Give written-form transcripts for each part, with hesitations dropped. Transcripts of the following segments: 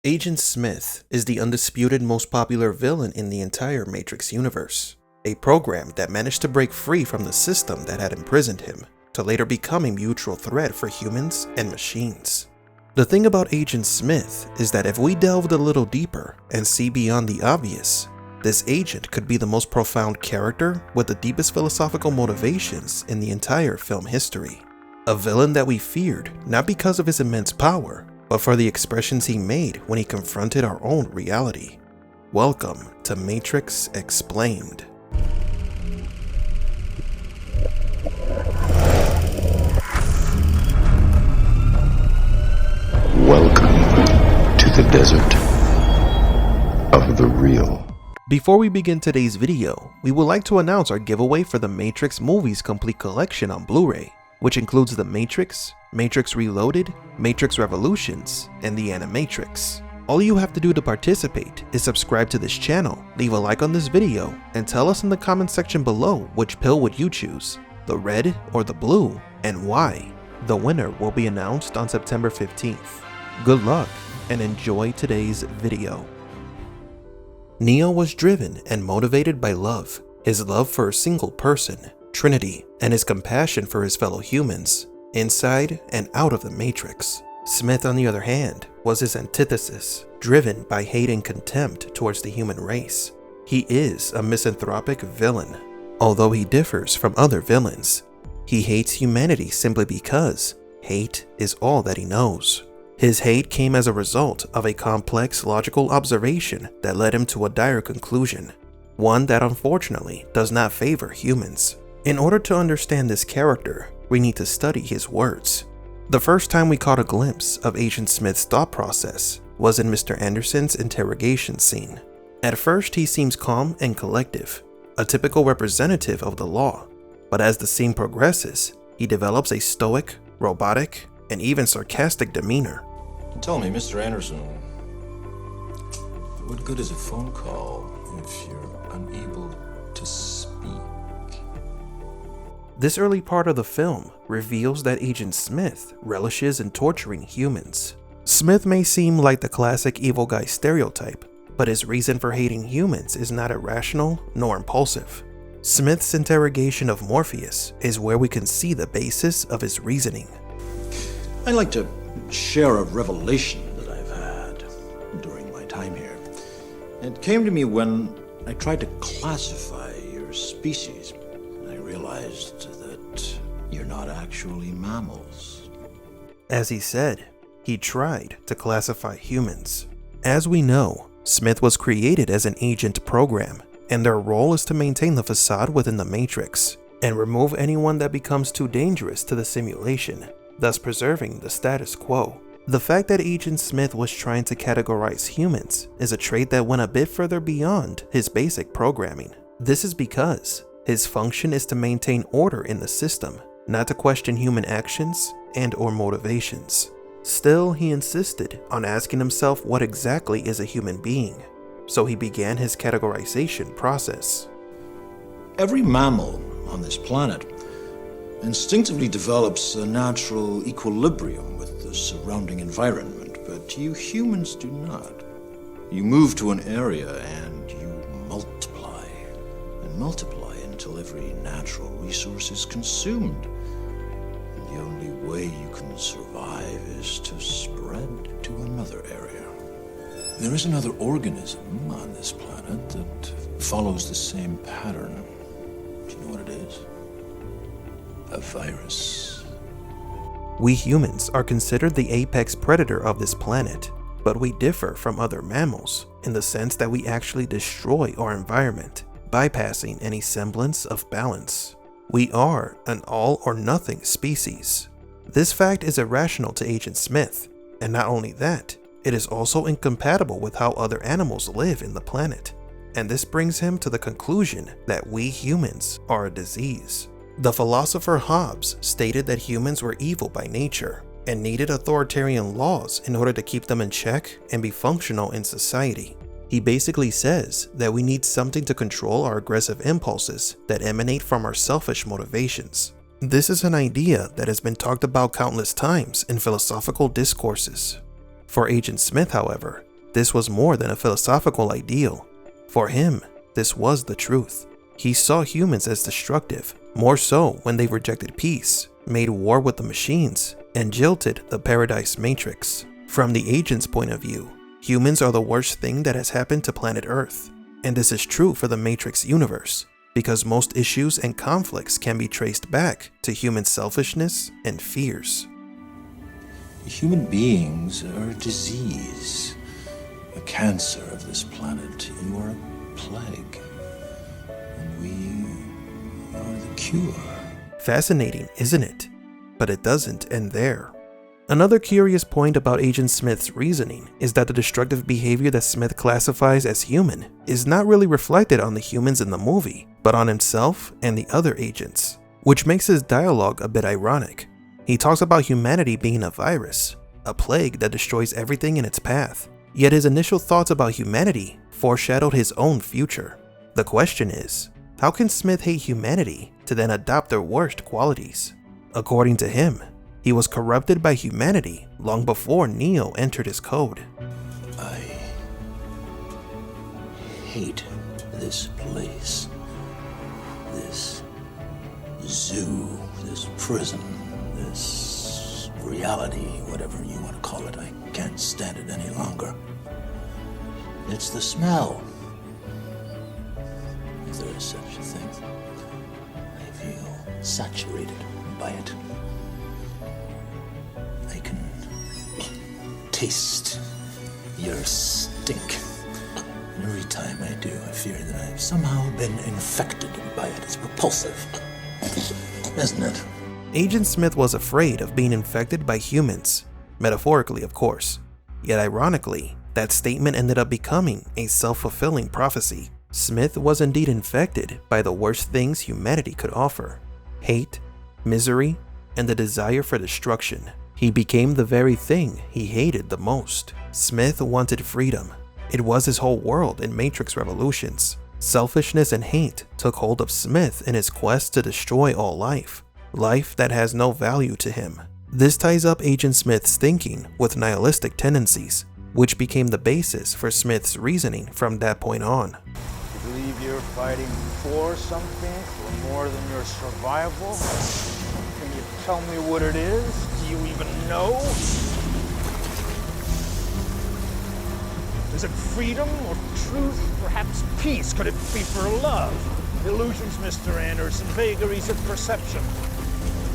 Agent Smith is the undisputed most popular villain in the entire Matrix universe, a program that managed to break free from the system that had imprisoned him, to later become a mutual threat for humans and machines. The thing about Agent Smith is that if we delved a little deeper and see beyond the obvious, this agent could be the most profound character with the deepest philosophical motivations in the entire film history. A villain that we feared not because of his immense power, but for the expressions he made when he confronted our own reality. Welcome to Matrix Explained. Welcome to the desert of the real. Before we begin today's video, we would like to announce our giveaway for the Matrix Movies Complete Collection on Blu-ray, which includes The Matrix, Matrix Reloaded, Matrix Revolutions, and The Animatrix. All you have to do to participate is subscribe to this channel, leave a like on this video, and tell us in the comment section below which pill would you choose, the red or the blue, and why. The winner will be announced on September 15th. Good luck and enjoy today's video. Neo was driven and motivated by love, his love for a single person, Trinity, and his compassion for his fellow humans, inside and out of the Matrix. Smith, on the other hand, was his antithesis, driven by hate and contempt towards the human race. He is a misanthropic villain. Although he differs from other villains, he hates humanity simply because hate is all that he knows. His hate came as a result of a complex logical observation that led him to a dire conclusion, one that unfortunately does not favor humans. In order to understand this character, we need to study his words. The first time we caught a glimpse of Agent Smith's thought process was in Mr. Anderson's interrogation scene. At first, he seems calm and collective, a typical representative of the law, but as the scene progresses, he develops a stoic, robotic, and even sarcastic demeanor. Tell me, Mr. Anderson, what good is a phone call if you're unable to speak? This early part of the film reveals that Agent Smith relishes in torturing humans. Smith may seem like the classic evil guy stereotype, but his reason for hating humans is not irrational nor impulsive. Smith's interrogation of Morpheus is where we can see the basis of his reasoning. I'd like to share a revelation that I've had during my time here. It came to me when I tried to classify your species. I realized that you're not actually mammals. As he said, he tried to classify humans. As we know, Smith was created as an agent program, and their role is to maintain the facade within the Matrix and remove anyone that becomes too dangerous to the simulation, thus preserving the status quo. The fact that Agent Smith was trying to categorize humans is a trait that went a bit further beyond his basic programming. This is because his function is to maintain order in the system, not to question human actions and/or motivations. Still, he insisted on asking himself what exactly is a human being, so he began his categorization process. Every mammal on this planet instinctively develops a natural equilibrium with the surrounding environment, but you humans do not. You move to an area and you multiply and multiply until every natural resource is consumed. And the only way you can survive is to spread to another area. There is another organism on this planet that follows the same pattern. Do you know what it is? A virus. We humans are considered the apex predator of this planet, but we differ from other mammals in the sense that we actually destroy our environment, bypassing any semblance of balance. We are an all-or-nothing species. This fact is irrational to Agent Smith, and not only that, it is also incompatible with how other animals live in the planet, and this brings him to the conclusion that we humans are a disease. The philosopher Hobbes stated that humans were evil by nature and needed authoritarian laws in order to keep them in check and be functional in society. He basically says that we need something to control our aggressive impulses that emanate from our selfish motivations. This is an idea that has been talked about countless times in philosophical discourses. For Agent Smith, however, this was more than a philosophical ideal. For him, this was the truth. He saw humans as destructive, more so when they rejected peace, made war with the machines, and jilted the Paradise Matrix. From the agent's point of view, humans are the worst thing that has happened to planet Earth. And this is true for the Matrix universe, because most issues and conflicts can be traced back to human selfishness and fears. Human beings are a disease, a cancer of this planet. You are a plague, and we are the cure. Fascinating, isn't it? But it doesn't end there. Another curious point about Agent Smith's reasoning is that the destructive behavior that Smith classifies as human is not really reflected on the humans in the movie, but on himself and the other agents, which makes his dialogue a bit ironic. He talks about humanity being a virus, a plague that destroys everything in its path, yet his initial thoughts about humanity foreshadowed his own future. The question is, how can Smith hate humanity to then adopt their worst qualities? According to him, he was corrupted by humanity long before Neo entered his code. I hate this place, this zoo, this prison, this reality, whatever you want to call it. I can't stand it any longer. It's the smell, if there is such a thing. I feel saturated by it. I can taste your stink. And every time I do, I fear that I've somehow been infected by it. It's repulsive, isn't it? Agent Smith was afraid of being infected by humans, metaphorically of course. Yet ironically, that statement ended up becoming a self-fulfilling prophecy. Smith was indeed infected by the worst things humanity could offer: hate, misery, and the desire for destruction. He became the very thing he hated the most. Smith wanted freedom. It was his whole world in Matrix Revolutions. Selfishness and hate took hold of Smith in his quest to destroy all life, life that has no value to him. This ties up Agent Smith's thinking with nihilistic tendencies, which became the basis for Smith's reasoning from that point on. You believe you're fighting for something, for more than your survival? Can you tell me what it is? Do you even know? Is it freedom or truth? Perhaps peace? Could it be for love? Illusions, Mr. Anderson, vagaries of perception.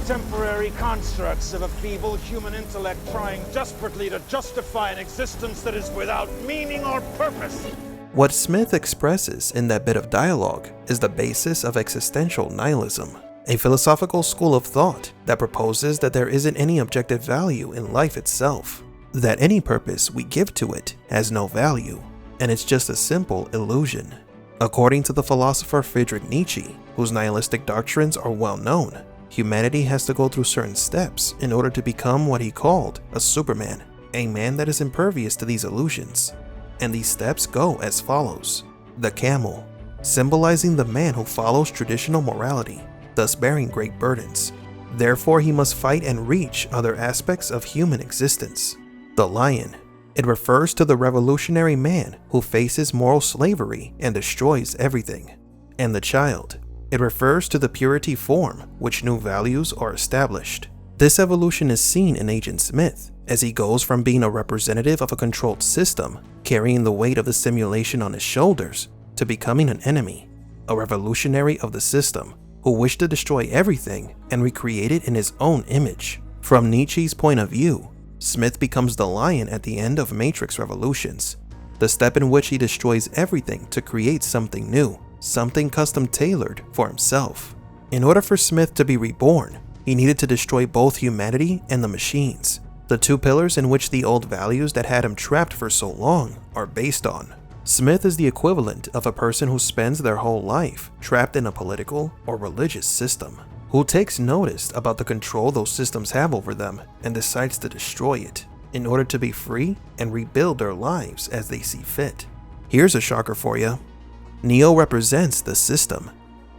Temporary constructs of a feeble human intellect trying desperately to justify an existence that is without meaning or purpose. What Smith expresses in that bit of dialogue is the basis of existential nihilism, a philosophical school of thought that proposes that there isn't any objective value in life itself, that any purpose we give to it has no value, and it's just a simple illusion. According to the philosopher Friedrich Nietzsche, whose nihilistic doctrines are well known, humanity has to go through certain steps in order to become what he called a Superman, a man that is impervious to these illusions. And these steps go as follows. The camel, symbolizing the man who follows traditional morality, thus bearing great burdens. Therefore, he must fight and reach other aspects of human existence. The lion, it refers to the revolutionary man who faces moral slavery and destroys everything. And the child, it refers to the purity form which new values are established. This evolution is seen in Agent Smith, as he goes from being a representative of a controlled system, carrying the weight of the simulation on his shoulders, to becoming an enemy, a revolutionary of the system, who wished to destroy everything and recreate it in his own image. From Nietzsche's point of view, Smith becomes the lion at the end of Matrix Revolutions, the step in which he destroys everything to create something new, something custom-tailored for himself. In order for Smith to be reborn, he needed to destroy both humanity and the machines, the two pillars in which the old values that had him trapped for so long are based on. Smith is the equivalent of a person who spends their whole life trapped in a political or religious system, who takes notice about the control those systems have over them and decides to destroy it in order to be free and rebuild their lives as they see fit. Here's a shocker for you. Neo represents the system.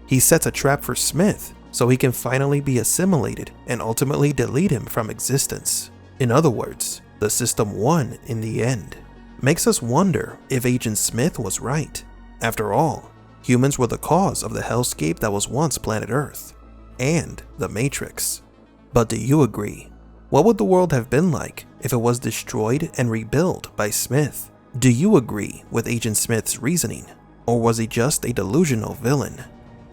He sets a trap for Smith so he can finally be assimilated and ultimately delete him from existence. In other words, the system won in the end. makes us wonder if Agent Smith was right. After all, humans were the cause of the hellscape that was once planet Earth, and the Matrix. But do you agree? What would the world have been like if it was destroyed and rebuilt by Smith? Do you agree with Agent Smith's reasoning, or was he just a delusional villain?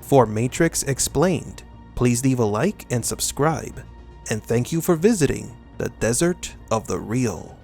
For Matrix Explained, please leave a like and subscribe, and thank you for visiting the Desert of the Real.